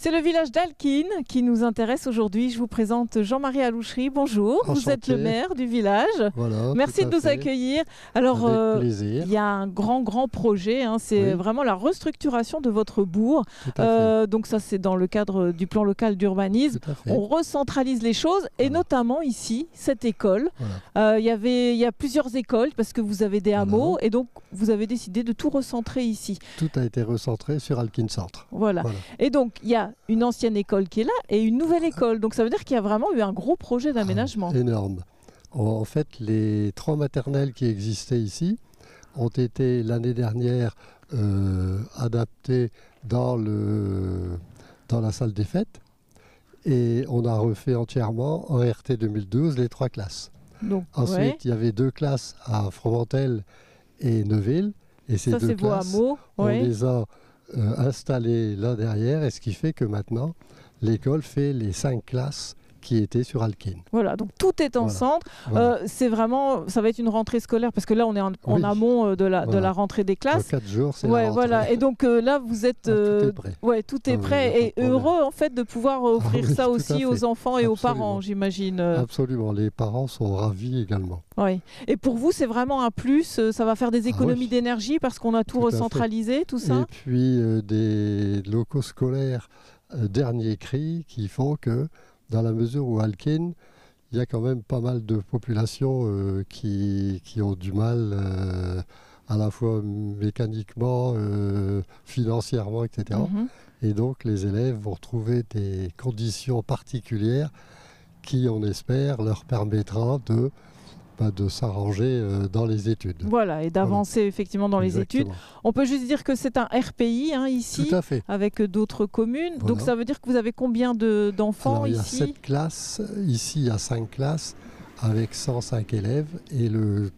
C'est le village d'Alquin qui nous intéresse aujourd'hui. Je vous présente Jean-Marie Alouchery. Bonjour, Enchanté. Vous êtes le maire du village. Voilà, merci de nous accueillir. Alors, avec plaisir. il y a un grand projet. C'est vraiment la restructuration de votre bourg. Donc ça, c'est dans le cadre du plan local d'urbanisme. On recentralise les choses et notamment ici, cette école. Il y a plusieurs écoles parce que vous avez des hameaux et donc vous avez décidé de tout recentrer ici. Tout a été recentré sur Alquin Centre. Voilà. Et donc, il y a une ancienne école qui est là et une nouvelle école. Donc, ça veut dire qu'il y a vraiment eu un gros projet d'aménagement. Énorme. En fait, les 3 maternelles qui existaient ici ont été l'année dernière adaptées dans la salle des fêtes. Et on a refait entièrement en RT 2012 les 3 classes. Donc, ensuite, il y avait 2 classes à Fromentel et Neuville. Et ces 2 classes, on les a installées là derrière. Et ce qui fait que maintenant, l'école fait les 5 classes qui étaient sur Alquin. Voilà, donc tout est en centre. C'est vraiment, ça va être une rentrée scolaire parce que là, on est en amont de la rentrée des classes. Dans 4 jours, c'est la rentrée. Voilà. Et donc là, vous êtes... tout est prêt. Tout est prêt et heureux en fait de pouvoir offrir ça aussi aux enfants et aux parents, j'imagine. Absolument, les parents sont ravis également. Oui. Et pour vous, c'est vraiment un plus, ça va faire des économies d'énergie parce qu'on a tout recentralisé, tout ça. Et puis des locaux scolaires dernier cri qui font que dans la mesure où Alquin, il y a quand même pas mal de populations qui ont du mal à la fois mécaniquement, financièrement, etc. Et donc les élèves vont retrouver des conditions particulières qui, on espère, leur permettra de s'arranger dans les études. Voilà, et d'avancer effectivement dans les études. On peut juste dire que c'est un RPI ici, avec d'autres communes. Donc ça veut dire que vous avez combien d'enfants ici? Il y a 7 classes. Ici, il y a 5 classes avec 105 élèves. Et le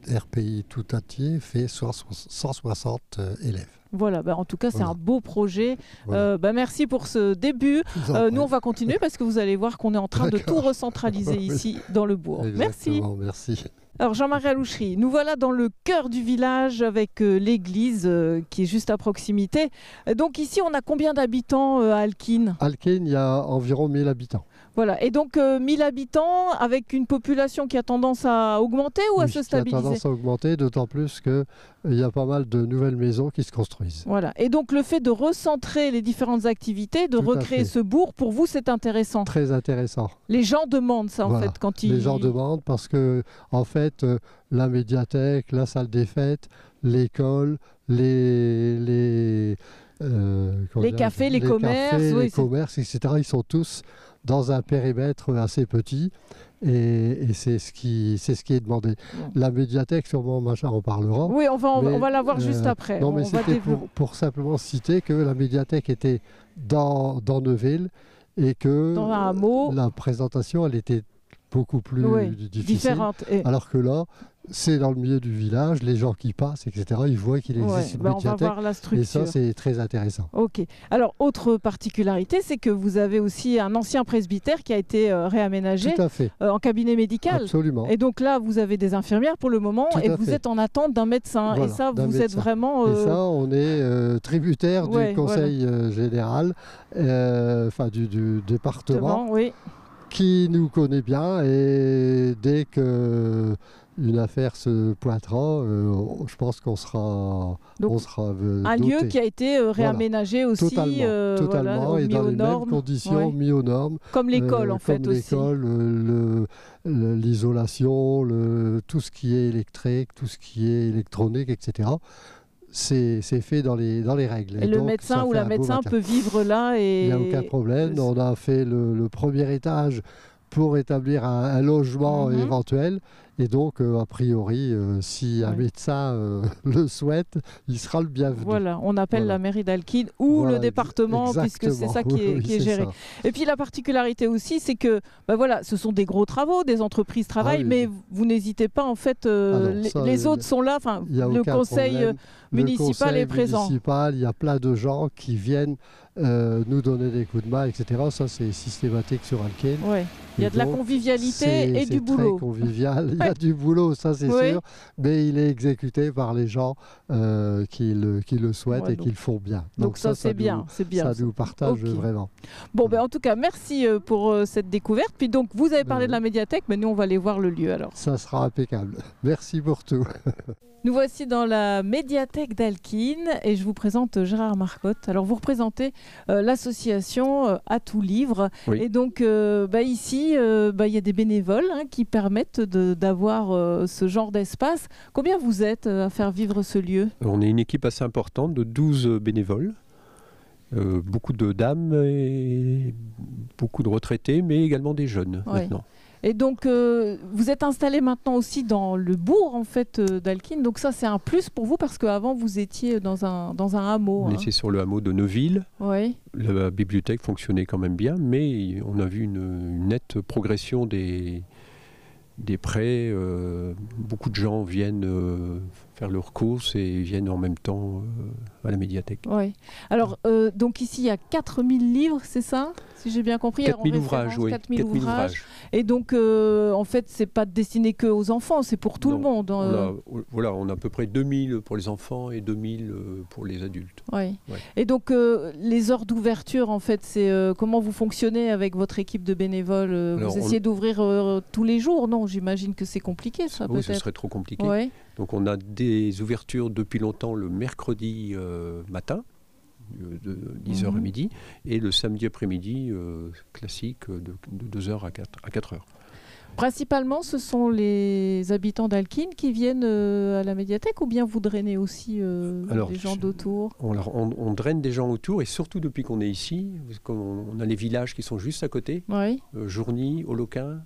RPI tout entier fait 160 élèves. Voilà, en tout cas, c'est un beau projet. Merci pour ce début. Nous, on va continuer parce que vous allez voir qu'on est en train de tout recentraliser ici dans le bourg. Merci. Alors, Jean-Marie Alouchery, nous voilà dans le cœur du village avec l'église qui est juste à proximité. Donc ici, on a combien d'habitants à Alquin? Alquin, il y a environ 1000 habitants. Voilà, et donc 1000 habitants avec une population qui a tendance à augmenter ou à se stabiliser? Qui a tendance à augmenter, d'autant plus qu'il y a pas mal de nouvelles maisons qui se construisent. Voilà, et donc le fait de recentrer les différentes activités, de recréer ce bourg, pour vous c'est intéressant? Très intéressant. Les gens demandent ça en fait quand ils... Les gens demandent parce que en fait la médiathèque, la salle des fêtes, l'école, les cafés, les commerces, les commerces, etc. Ils sont tous dans un périmètre assez petit et c'est ce qui est demandé. La médiathèque, sûrement, on en parlera. Oui, on va la voir juste après. Non, mais c'était pour simplement citer que la médiathèque était dans Neuville et que dans un hameau, la présentation, elle était beaucoup plus difficile. Différente. Alors que là, c'est dans le milieu du village, les gens qui passent, etc., ils voient qu'il existe une médiathèque. On va voir la structure. Et ça, c'est très intéressant. Ok. Alors, autre particularité, c'est que vous avez aussi un ancien presbytère qui a été réaménagé en cabinet médical. Absolument. Et donc là, vous avez des infirmières pour le moment et vous êtes en attente d'un médecin. Voilà, et ça, vous êtes vraiment... Et ça, on est tributaire du conseil général, du département, qui nous connaît bien. Et dès que... une affaire se pointera, je pense qu'on sera, un lieu qui a été réaménagé aussi, totalement et dans les mêmes conditions, mis aux normes. Comme l'école en fait aussi. L'école, l'isolation, tout ce qui est électrique, tout ce qui est électronique, etc. C'est fait dans les règles. Et le médecin ou la médecin peut vivre là. Et... il n'y a aucun problème. On a fait le premier étage pour établir un logement éventuel. Et donc, a priori, si un médecin le souhaite, il sera le bienvenu. Voilà, on appelle la mairie d'Alquin ou le département, puisque c'est ça qui est géré. Ça. Et puis la particularité aussi, c'est que ce sont des gros travaux, des entreprises travaillent, mais vous n'hésitez pas, en fait, les autres sont là, le conseil municipal est présent. Il y a plein de gens qui viennent nous donner des coups de main, etc. Ça, c'est systématique sur Alquin. Il y a de la convivialité et du boulot. C'est très convivial. a du boulot, ça c'est sûr, mais il est exécuté par les gens qui le souhaitent et qui le font bien. Donc ça c'est bien, ça nous partage vraiment. Bon, en tout cas, merci pour cette découverte. Puis donc, vous avez parlé de la médiathèque, mais nous on va aller voir le lieu alors. Ça sera impeccable. Merci pour tout. Nous voici dans la médiathèque d'Alquin et je vous présente Gérard Marcotte. Alors vous représentez l'association À Tout Livre. Oui. Et donc ici, il y a des bénévoles qui permettent d'avoir ce genre d'espace. Combien vous êtes à faire vivre ce lieu? On est une équipe assez importante de 12 bénévoles. Beaucoup de dames et beaucoup de retraités, mais également des jeunes maintenant. Et donc, vous êtes installé maintenant aussi dans le bourg en fait d'Alquin. Donc ça, c'est un plus pour vous parce qu'avant, vous étiez dans un hameau. On était sur le hameau de Neuville. Oui. La bibliothèque fonctionnait quand même bien, mais on a vu une nette progression des prêts. Beaucoup de gens viennent faire leurs courses et viennent en même temps à la médiathèque. Oui. Alors, donc ici, il y a 4000 livres, c'est ça? Si j'ai bien compris. 4000 ouvrages, oui. 4000 ouvrages. Et donc, en fait, c'est pas destiné que aux enfants, c'est pour tout le monde. On a à peu près 2000 pour les enfants et 2000 pour les adultes. Oui. Ouais. Et donc, les heures d'ouverture, en fait, c'est comment vous fonctionnez avec votre équipe de bénévoles? Vous essayez d'ouvrir tous les jours? Non, j'imagine que c'est compliqué, ça, peut-être. Oui, ce serait trop compliqué. Ouais. Donc, on a des ouvertures depuis longtemps le mercredi matin, de 10h à midi, et le samedi après-midi, classique, de 2h à 4h. Principalement, ce sont les habitants d'Alquin qui viennent à la médiathèque, ou bien vous drainez aussi des gens d'autour? On draine des gens autour, et surtout depuis qu'on est ici, on a les villages qui sont juste à côté, Journy, Oloquin,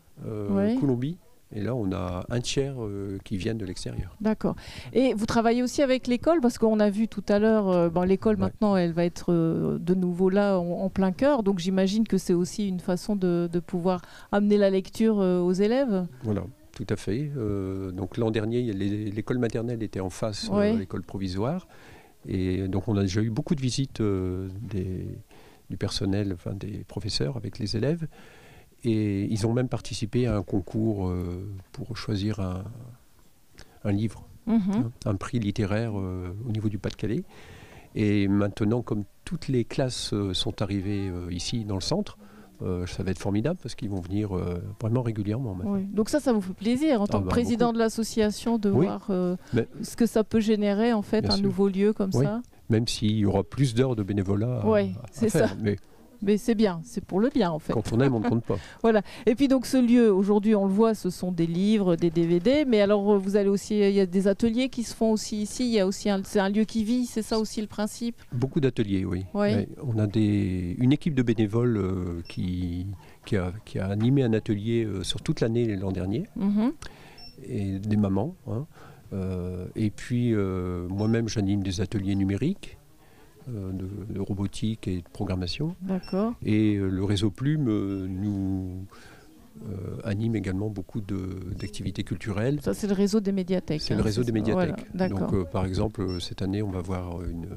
Colombie. Et là, on a un tiers qui viennent de l'extérieur. D'accord. Et vous travaillez aussi avec l'école, parce qu'on a vu tout à l'heure, l'école maintenant, elle va être de nouveau là, en plein cœur. Donc j'imagine que c'est aussi une façon de pouvoir amener la lecture aux élèves. Voilà, tout à fait. Donc l'an dernier, l'école maternelle était en face de l'école provisoire. Et donc on a déjà eu beaucoup de visites du personnel, enfin des professeurs avec les élèves. Et ils ont même participé à un concours pour choisir un livre, un prix littéraire au niveau du Pas-de-Calais. Et maintenant, comme toutes les classes sont arrivées ici dans le centre, ça va être formidable parce qu'ils vont venir vraiment régulièrement. Oui. Donc ça vous fait plaisir en tant que président de l'association de voir ce que ça peut générer en fait, un nouveau lieu comme ça. Même s'il y aura plus d'heures de bénévolat à faire. Ça. Mais c'est bien, c'est pour le bien en fait. Quand on aime, on ne compte pas. Voilà. Et puis donc ce lieu, aujourd'hui on le voit, ce sont des livres, des DVD, mais alors vous allez aussi, il y a des ateliers qui se font aussi ici, il y a aussi c'est un lieu qui vit, c'est ça aussi le principe? Beaucoup d'ateliers, oui. Ouais. On a une équipe de bénévoles qui a animé un atelier sur toute l'année l'an dernier, et des mamans. Et puis moi-même j'anime des ateliers numériques. De robotique et de programmation. D'accord. Et le réseau Plume nous anime également beaucoup d'activités culturelles. Ça, c'est le réseau des médiathèques. C'est le réseau des médiathèques. Voilà. Donc, par exemple, cette année, on va voir une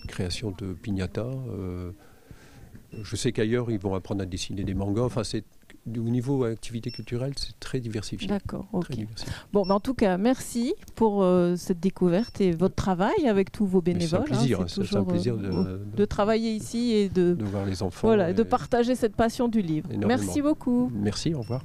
création de piñata. Je sais qu'ailleurs, ils vont apprendre à dessiner des mangas. Enfin, au niveau activité culturelle, c'est très diversifié. D'accord, ok. Bon, en tout cas, merci pour cette découverte et votre travail avec tous vos bénévoles. C'est un plaisir de travailler ici et de voir les enfants. Voilà, et de partager cette passion du livre. Énormément. Merci beaucoup. Merci, au revoir.